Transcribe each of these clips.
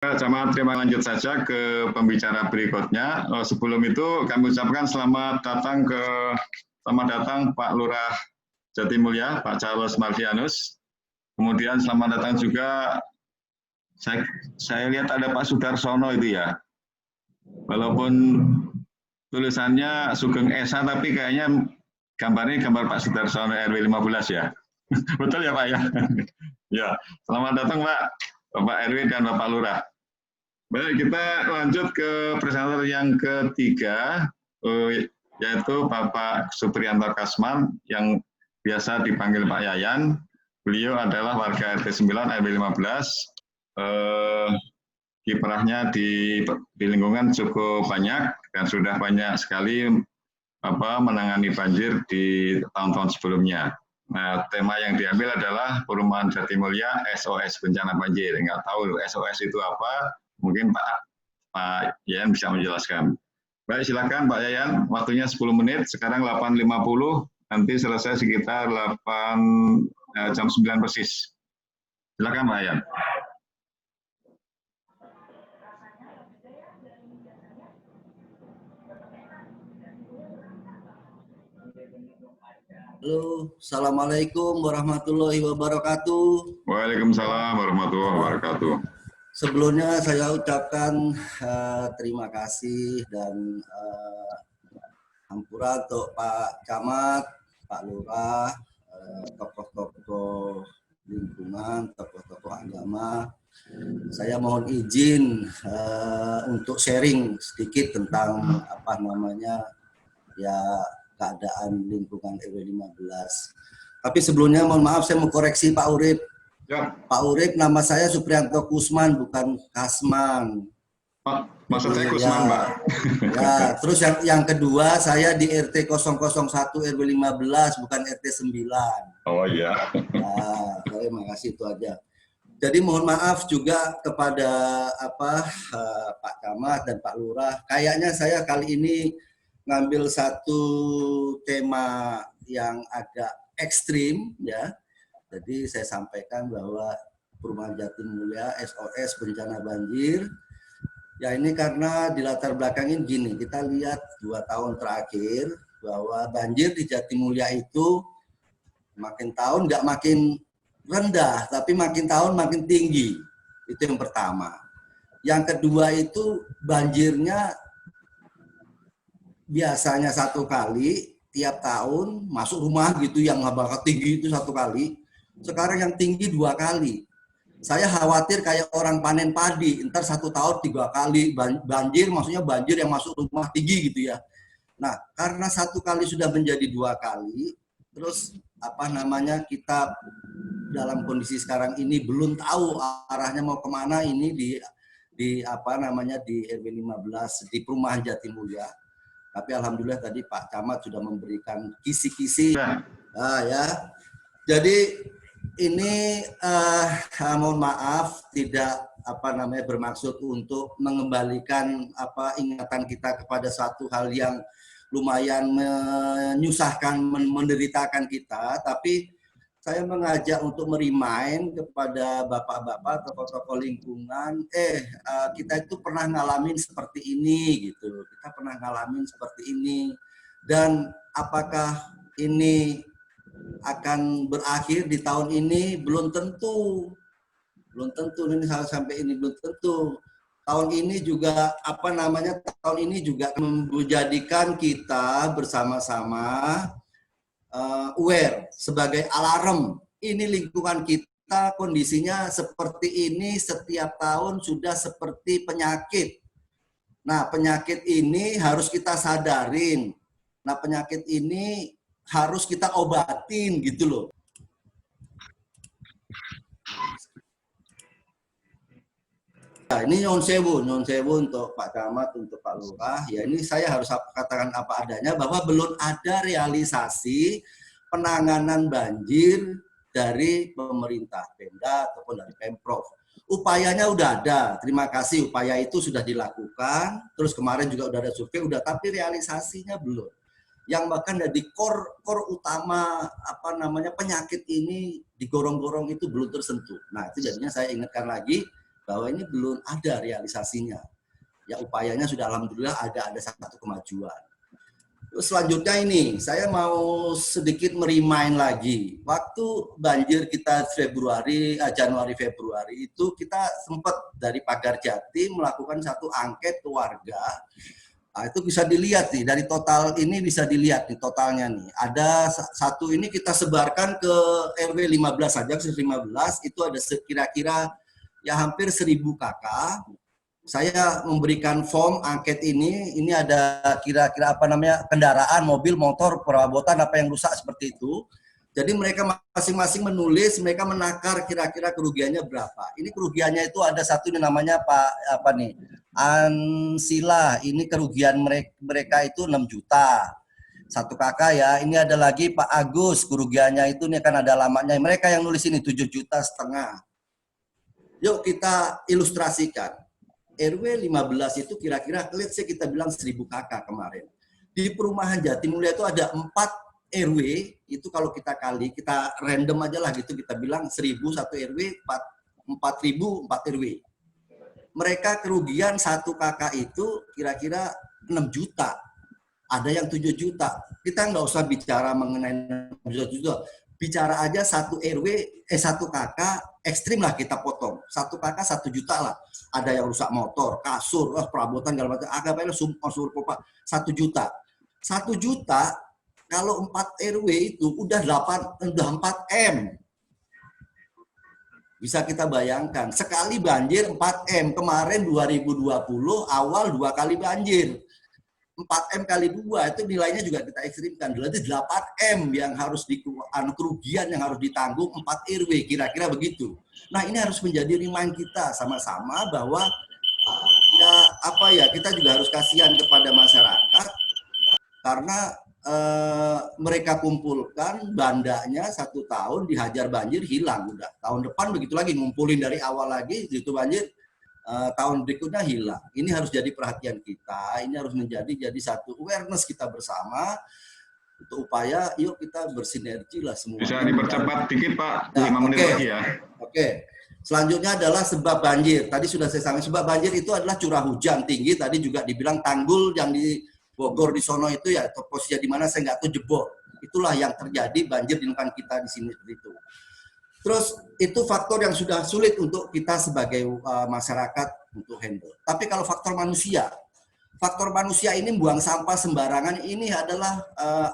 Camat, terima lanjut saja ke pembicara berikutnya. Sebelum itu kami ucapkan selamat datang Pak Lurah Jatimulya, Pak Charles Marvianus. Kemudian selamat datang juga, saya lihat ada Pak Sudarsono itu ya. Walaupun tulisannya Sugeng Esa, tapi kayaknya gambarnya gambar Pak Sudarsono RW 15 ya. Betul ya Pak ya? Ya, selamat datang Pak, Bapak RW dan Bapak Lurah. Baik, kita lanjut ke presenter yang ketiga, yaitu Bapak Supriyanto Kasman, yang biasa dipanggil Pak Yayan. Beliau adalah warga RT 9 RW 15. Kiprahnya di lingkungan cukup banyak dan sudah banyak sekali menangani banjir di tahun-tahun sebelumnya. Nah, tema yang diambil adalah Perumahan Jatimulya SOS bencana banjir. Nggak tahu SOS itu apa? Mungkin Pak Yayan bisa menjelaskan. Baik, silakan Pak Yayan. Waktunya 10 menit. Sekarang 8.50. Nanti selesai sekitar jam 9 persis. Silakan Pak Yayan. Halo, Assalamualaikum warahmatullahi wabarakatuh. Waalaikumsalam warahmatullahi wabarakatuh. Sebelumnya saya ucapkan terima kasih dan hampura untuk Pak Camat, Pak Lurah, tokoh-tokoh lingkungan, tokoh-tokoh agama. Saya mohon izin untuk sharing sedikit tentang keadaan lingkungan RW 15. Tapi sebelumnya mohon maaf, saya mau koreksi Pak Urip. Ya. Pak Urip, nama saya Supriyanto Kusman, bukan Kasman. Pak, maksud saya Kusman, Pak. Ya, terus yang kedua, saya di RT 001 RW 15, bukan RT 9. Oh iya. Nah, terima kasih, itu aja. Jadi mohon maaf juga kepada Pak Camat dan Pak Lurah. Kayaknya saya kali ini ngambil satu tema yang agak ekstrim ya. Jadi saya sampaikan bahwa Perumahan Jatimulya SOS bencana banjir. Ya ini karena di latar belakangin gini, kita lihat 2 tahun terakhir bahwa banjir di Jatimulya itu makin tahun nggak makin rendah, tapi makin tahun makin tinggi. Itu yang pertama. Yang kedua itu banjirnya biasanya 1 kali tiap tahun masuk rumah gitu, yang bakal tinggi itu 1 kali. Sekarang yang tinggi 2 kali. Saya khawatir kayak orang panen padi, ntar 1 tahun 3 kali banjir, maksudnya banjir yang masuk rumah tinggi gitu ya. Nah, karena 1 kali sudah menjadi 2 kali, terus kita dalam kondisi sekarang ini belum tahu arahnya mau kemana ini di RW 15 di Perumahan Jatimulya. Tapi alhamdulillah tadi Pak Camat sudah memberikan kisi-kisi. Nah, ya. Jadi ini mohon maaf tidak bermaksud untuk mengembalikan ingatan kita kepada satu hal yang lumayan menyusahkan, menderitakan kita, tapi saya mengajak untuk merimain kepada bapak-bapak, tokoh-tokoh lingkungan, kita itu pernah ngalamin seperti ini gitu. Kita pernah ngalamin seperti ini. Dan apakah ini akan berakhir di tahun ini? Belum tentu. Belum tentu ini sampai ini belum tentu. Tahun ini juga tahun ini juga menjadikan kita bersama-sama aware sebagai alarm. Ini lingkungan kita kondisinya seperti ini, setiap tahun sudah seperti penyakit. Nah, penyakit ini harus kita sadarin. Nah, penyakit ini harus kita obatin gitu loh. Nah, ini nyun sewu untuk Pak Camat, untuk Pak Lurah. Ya ini saya harus katakan apa adanya bahwa belum ada realisasi penanganan banjir dari pemerintah Pemda ataupun dari Pemprov. Upayanya udah ada, terima kasih, upaya itu sudah dilakukan. Terus kemarin juga udah ada survei, tapi realisasinya belum. Yang bahkan dari core utama penyakit ini digorong-gorong itu belum tersentuh. Nah itu jadinya saya ingatkan lagi bahwa ini belum ada realisasinya. Ya upayanya sudah alhamdulillah ada satu kemajuan. Terus selanjutnya ini, saya mau sedikit merimain lagi. Waktu banjir kita Januari Februari itu kita sempat dari Pagar Jati melakukan satu angket ke warga. Nah, itu bisa dilihat nih, dari total ini bisa dilihat nih totalnya nih. Ada satu ini kita sebarkan ke RW 15 saja, 15 itu ada kira-kira ya hampir 1000 kakak. Saya memberikan form angket ini ada kira-kira apa namanya kendaraan, mobil, motor, perabotan apa yang rusak seperti itu. Jadi mereka masing-masing menulis, mereka menakar kira-kira kerugiannya berapa. Ini kerugiannya itu ada satu ini namanya Pak apa nih Ansila. Ini kerugian mereka itu 6 juta. Satu kakak ya. Ini ada lagi Pak Agus, kerugiannya itu ini akan ada alamatnya. Mereka yang nulis ini 7,5 juta. Yuk kita ilustrasikan. RW 15 itu kira-kira let's say kita bilang 1000 kakak kemarin. Di perumahan Jatimulya itu ada 4 RW, itu kalau kita random aja lah gitu, kita bilang 1000 satu RW, 4000 4 RW. Mereka kerugian satu kakak itu kira-kira 6 juta. Ada yang 7 juta. Kita nggak usah bicara mengenai 6 juta. Bicara aja satu RW, satu kakak, ekstrim lah kita potong. Satu kakak 1 juta lah. Ada yang rusak motor, kasur, perabotan, segala macam. Agaknya unsur pompa 1 juta. 1 juta, kalau 4 RW itu udah 4 M. Bisa kita bayangkan, sekali banjir 4 M. Kemarin 2020, awal 2 kali banjir. 4 M kali 2 itu nilainya juga kita ekstrimkan. Berarti 8 M yang harus kerugian yang harus ditanggung 4 RW, kira-kira begitu. Nah, ini harus menjadi remind kita sama-sama bahwa kita juga harus kasihan kepada masyarakat karena mereka kumpulkan bandanya 1 tahun dihajar banjir hilang udah. Tahun depan begitu lagi ngumpulin dari awal lagi itu banjir. Tahun berikutnya hilang. Ini harus jadi perhatian kita. Ini harus menjadi satu awareness kita bersama untuk upaya yuk kita bersinergi lah semua. Bisa dipercepat dikit Pak, 5 menit lagi ya. Oke. Selanjutnya adalah sebab banjir. Tadi sudah saya sampaikan sebab banjir itu adalah curah hujan tinggi. Tadi juga dibilang tanggul yang di Bogor di sono itu ya posisinya di mana saya nggak tahu jebol. Itulah yang terjadi banjir di lingkungan kita di sini seperti itu. Terus itu faktor yang sudah sulit untuk kita sebagai masyarakat untuk handle. Tapi kalau faktor manusia ini buang sampah sembarangan ini adalah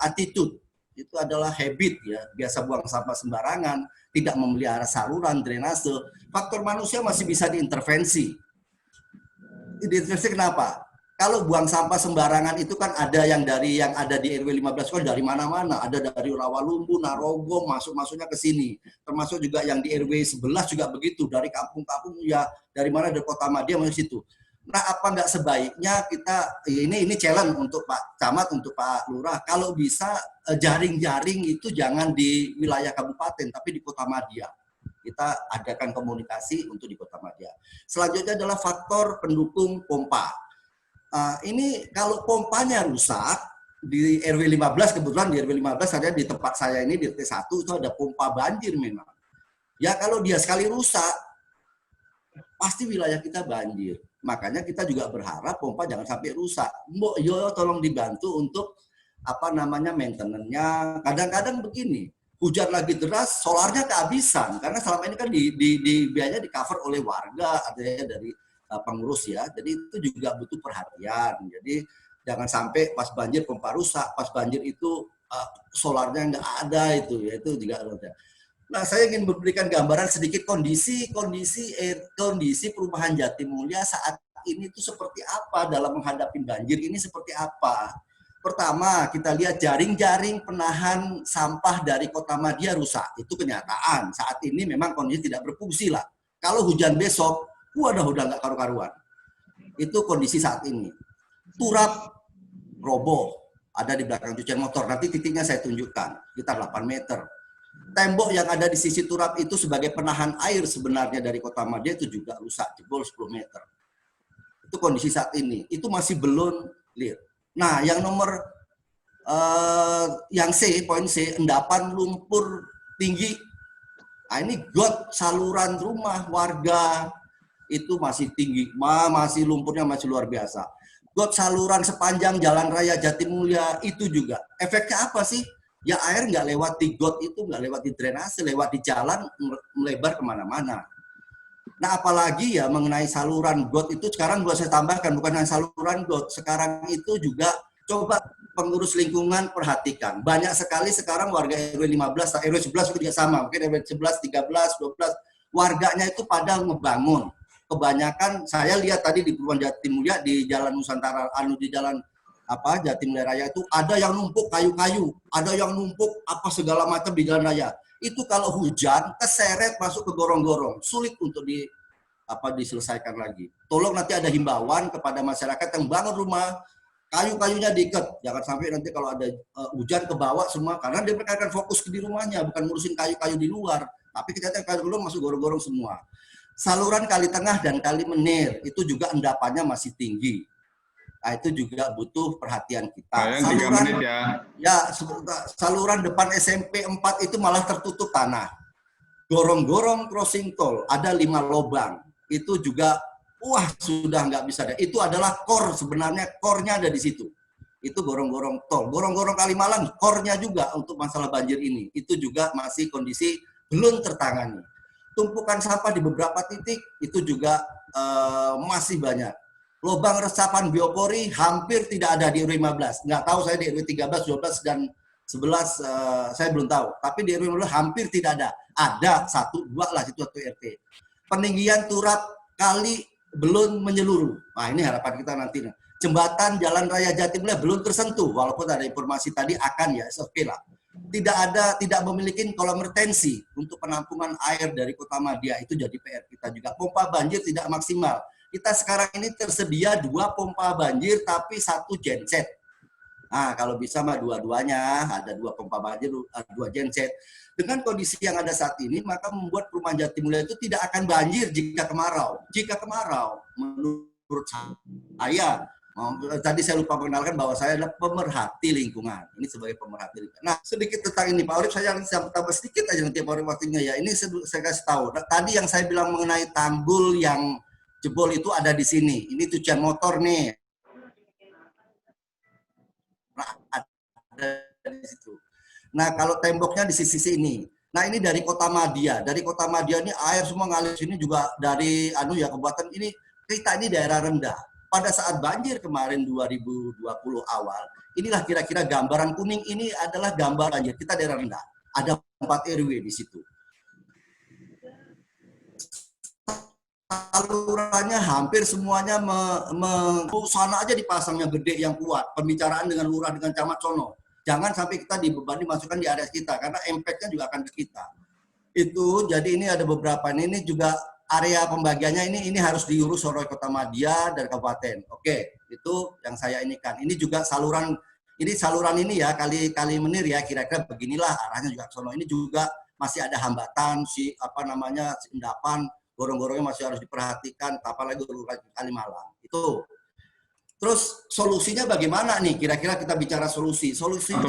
attitude, itu adalah habit ya, biasa buang sampah sembarangan, tidak memelihara saluran drainase. Faktor manusia masih bisa diintervensi. Diintervensi kenapa? Kalau buang sampah sembarangan itu kan ada yang ada di RW 15 kan dari mana-mana, ada dari Rawalumbu, Narogong, masuknya ke sini. Termasuk juga yang di RW 11 juga begitu, dari kampung-kampung ya, dari mana dari Kota Madia masuk situ. Nah, apa enggak sebaiknya kita ini challenge untuk Pak Camat, untuk Pak Lurah, kalau bisa jaring-jaring itu jangan di wilayah kabupaten tapi di Kota Madia. Kita adakan komunikasi untuk di Kota Madia. Selanjutnya adalah faktor pendukung pompa. Ini kalau pompanya rusak di RW 15, kebetulan di RW 15 ada di tempat saya ini di RT1 itu ada pompa banjir memang. Ya kalau dia sekali rusak pasti wilayah kita banjir. Makanya kita juga berharap pompa jangan sampai rusak. Mbok yo tolong dibantu untuk maintenance-nya. Kadang-kadang begini, hujan lagi deras, solarnya kehabisan karena selama ini kan biayanya di cover oleh warga, artinya dari pengurus ya, jadi itu juga butuh perhatian. Jadi jangan sampai pas banjir pompa rusak, pas banjir itu solarnya nggak ada itu juga ada. Nah, saya ingin memberikan gambaran sedikit kondisi perumahan Jatimulya saat ini itu seperti apa dalam menghadapi banjir ini seperti apa. Pertama, kita lihat jaring-jaring penahan sampah dari Kota Madia rusak. Itu kenyataan. Saat ini memang kondisi tidak berfungsi lah. Kalau hujan besok udah nggak karu-karuan. Itu kondisi saat ini. Turap roboh, ada di belakang cucian motor. Nanti titiknya saya tunjukkan, sekitar 8 meter. Tembok yang ada di sisi turap itu sebagai penahan air sebenarnya dari Kota Madia itu juga rusak, jebol 10 meter. Itu kondisi saat ini. Itu masih belum clear. Nah, yang nomor yang poin C, endapan lumpur tinggi. Nah, ini got saluran rumah warga. itu masih tinggi, masih lumpurnya masih luar biasa. Got saluran sepanjang Jalan Raya Jatimulya itu juga. Efeknya apa sih? Ya air nggak lewat di got itu, nggak lewat di drainase, lewat di jalan, melebar kemana-mana. Nah apalagi ya mengenai saluran got itu sekarang saya tambahkan, bukan hanya saluran got, sekarang itu juga coba pengurus lingkungan perhatikan. Banyak sekali sekarang warga RW 15, RW 11 juga sama, mungkin RW 11, 13, 12, warganya itu pada ngebangun. Kebanyakan saya lihat tadi di Perumahan Jatimulya di Jalan Nusantara, di Jalan Jatimulya Raya itu ada yang numpuk kayu-kayu, ada yang numpuk apa segala macam di jalan raya. Itu kalau hujan keseret masuk ke gorong-gorong, sulit untuk diselesaikan lagi. Tolong nanti ada himbauan kepada masyarakat yang bangun rumah, kayu-kayunya diikat, jangan sampai nanti kalau ada hujan ke bawah semua, karena dia akan fokus di rumahnya, bukan ngurusin kayu-kayu di luar, tapi kita kayu dulu masuk gorong-gorong semua. Saluran Kali Tengah dan Kali Menir itu juga endapannya masih tinggi. Nah, itu juga butuh perhatian kita. Saluran saluran depan SMP 4 itu malah tertutup tanah. Gorong-gorong crossing tol ada 5 lubang. Itu juga sudah nggak bisa ada. Itu adalah core, sebenarnya core-nya ada di situ. Itu gorong-gorong tol. Gorong-gorong Kalimalang core-nya juga untuk masalah banjir ini. Itu juga masih kondisi belum tertangani. Tumpukan sampah di beberapa titik itu juga masih banyak. Lubang resapan biopori hampir tidak ada di RW 15. Nggak tahu saya di RW 13, 12, dan 11 saya belum tahu. Tapi di RW 15 hampir tidak ada. Ada 1, 2 lah situ satu RT. Peninggian turap kali belum menyeluruh. Nah ini harapan kita nanti. Jembatan Jalan Raya Jatimulya belum tersentuh. Walaupun ada informasi tadi akan ya, oke lah. Tidak memiliki kolam retensi untuk penampungan air dari Kota Madia, itu jadi PR kita juga. Pompa banjir tidak maksimal. Kita sekarang ini tersedia 2 pompa banjir tapi 1 genset. Nah, kalau bisa mah dua-duanya, ada 2 pompa banjir, 2 genset. Dengan kondisi yang ada saat ini, maka membuat Perumahan Jatimulya itu tidak akan banjir jika kemarau. Jika kemarau, menurut saya, tadi saya lupa mengenalkan bahwa saya adalah pemerhati lingkungan. Ini sebagai pemerhati lingkungan. Nah, sedikit tentang ini, Pak Urip, saya tambah sedikit aja nanti Pak Urip waktunya ya. Ini saya kasih tahu. Nah, tadi yang saya bilang mengenai tanggul yang jebol itu ada di sini. Ini cucian motor nih. Nah, ada di situ. Nah, kalau temboknya di sisi ini. Nah, ini dari Kota Madia. Dari Kota Madia ini air semua ngalir sini juga dari kabupaten ini. Kita ini daerah rendah. Pada saat banjir kemarin 2020 awal, inilah kira-kira gambaran kuning ini adalah gambar banjir. Kita daerah rendah. Ada 4 RW di situ. Salurannya hampir semuanya sana aja dipasangnya gede yang kuat. Pembicaraan dengan lurah, dengan camat sono. Jangan sampai kita dibebani masukkan di area kita, karena impact-nya juga akan ke kita. Itu, jadi ini ada beberapa, ini juga area pembagiannya ini harus diurus oleh Kota Madia dan Kabupaten. Oke, itu yang saya inikan. Ini juga saluran ini ya, Kali Menir ya, kira-kira beginilah arahnya juga ke sono. Ini juga masih ada hambatan, endapan, gorong-gorongnya masih harus diperhatikan, apalagi Kalimalang. Itu. Terus solusinya bagaimana nih? Kira-kira kita bicara solusi. Solusinya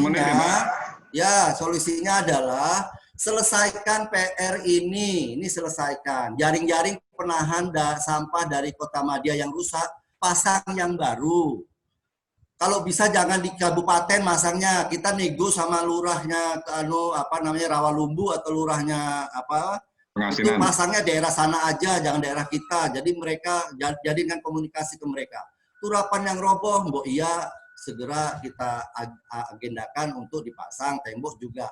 adalah selesaikan PR ini selesaikan. Jaring-jaring penahan sampah dari Kota Madia yang rusak, pasang yang baru. Kalau bisa jangan di kabupaten masangnya, kita nego sama lurahnya Rawalumbu atau lurahnya itu pasangnya daerah sana aja, jangan daerah kita. Jadi mereka jadikan komunikasi ke mereka. Turapan yang roboh, segera kita agendakan untuk dipasang, tembok juga.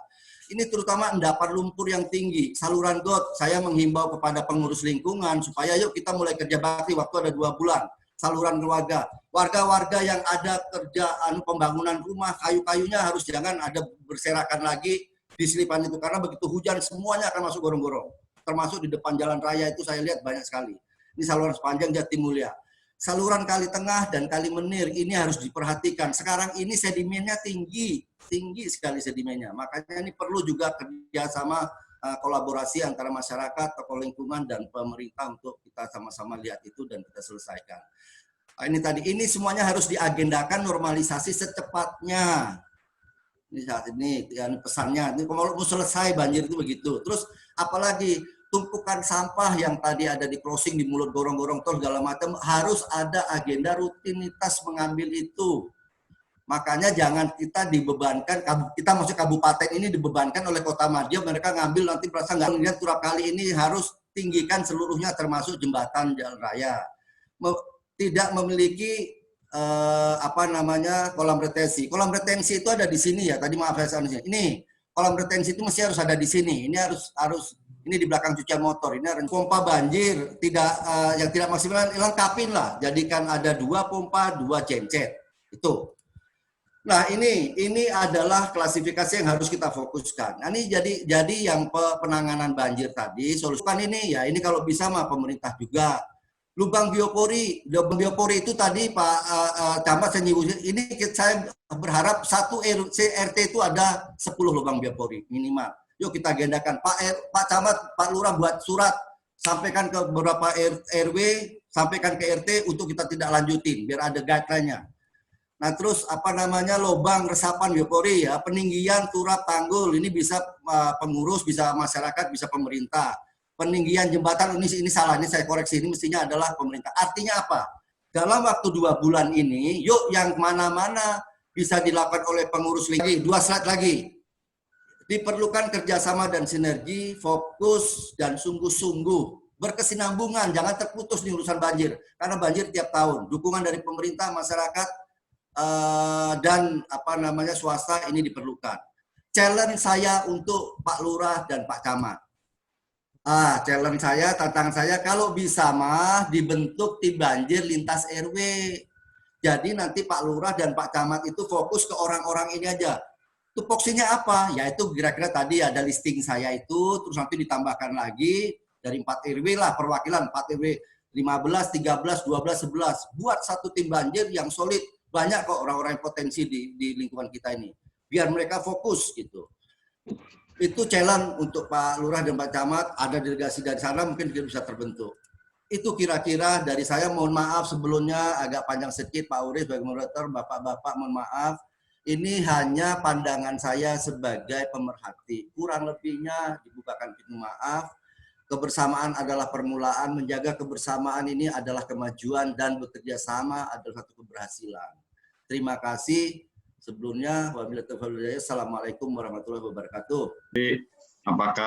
Ini terutama endapan lumpur yang tinggi, saluran got. Saya menghimbau kepada pengurus lingkungan supaya yuk kita mulai kerja bakti, waktu ada 2 bulan. Saluran keluarga, warga-warga yang ada kerjaan pembangunan rumah, kayu-kayunya harus jangan ada berserakan lagi di selipan itu, karena begitu hujan semuanya akan masuk gorong-gorong. Termasuk di depan jalan raya itu saya lihat banyak sekali. Ini saluran sepanjang Jatimulya. Saluran Kali Tengah dan Kali Menir ini harus diperhatikan. Sekarang ini sedimennya tinggi sekali sedimennya. Makanya ini perlu juga kerjasama kolaborasi antara masyarakat, tokoh lingkungan dan pemerintah untuk kita sama-sama lihat itu dan kita selesaikan. Ini semuanya harus diagendakan normalisasi secepatnya. Ini saat ini pesannya. Ini kalau mau selesai banjir itu begitu. Terus apalagi tumpukan sampah yang tadi ada di crossing, di mulut gorong-gorong tol segala macam, harus ada agenda rutinitas mengambil itu. Makanya jangan kita dibebankan, kita masuk kabupaten ini dibebankan oleh Kota Madia, mereka ngambil nanti merasa nggak lihat turap kali ini harus tinggikan seluruhnya termasuk jembatan jalan raya. Tidak memiliki kolam retensi. Kolam retensi itu ada di sini ya. Tadi maaf saya ini kolam retensi itu mesti harus ada di sini. Ini harus ini di belakang cucian motor. Ini harus pompa banjir yang tidak maksimal lengkapin lah. Jadikan ada 2 pompa, 2 cencet. Itu. Nah, ini adalah klasifikasi yang harus kita fokuskan. Nah, ini jadi yang penanganan banjir tadi, solusikan ini ya, ini kalau bisa mah pemerintah juga. Lubang biopori itu tadi Pak Camat saya nyibutin, ini saya berharap satu RT itu ada 10 lubang biopori minimal. Yuk kita agendakan, Pak Camat, Pak Lurah buat surat, sampaikan ke beberapa RW, sampaikan ke RT untuk kita tidak lanjutin, biar ada guideline-nya. Nah terus lubang resapan biopori ya, peninggian turap tanggul, ini bisa pengurus, bisa masyarakat, bisa pemerintah. Peninggian jembatan ini salah, ini saya koreksi, ini mestinya adalah pemerintah. Artinya apa? Dalam waktu 2 bulan ini, yuk yang mana-mana bisa dilakukan oleh pengurus lagi. 2 slide lagi. Diperlukan kerjasama dan sinergi, fokus dan sungguh-sungguh. Berkesinambungan, jangan terputus nih urusan banjir. Karena banjir tiap tahun. Dukungan dari pemerintah, masyarakat, dan swasta ini diperlukan. Challenge saya untuk Pak Lurah dan Pak Camat. Challenge saya, tantangan saya, kalau bisa mah dibentuk tim banjir lintas RW. Jadi nanti Pak Lurah dan Pak Camat itu fokus ke orang-orang ini aja. Tupoksinya apa? Yaitu kira-kira tadi ada listing saya itu, terus nanti ditambahkan lagi dari 4 RW lah, perwakilan 4 RW, 15, 13, 12, 11. Buat satu tim banjir yang solid. Banyak kok orang-orang yang potensi di lingkungan kita ini. Biar mereka fokus gitu. Itu challenge untuk Pak Lurah dan Pak Camat. Ada delegasi dari sana mungkin bisa terbentuk. Itu kira-kira dari saya. Mohon maaf sebelumnya agak panjang sedikit Pak Uris sebagai moderator, Bapak-bapak mohon maaf. Ini hanya pandangan saya sebagai pemerhati. Kurang lebihnya dibukakan pintu maaf. Kebersamaan adalah permulaan, menjaga kebersamaan ini adalah kemajuan dan bekerja sama adalah satu keberhasilan. Terima kasih. Sebelumnya, wabillahi taufiq wal hidayah. Assalamualaikum warahmatullahi wabarakatuh. Apakah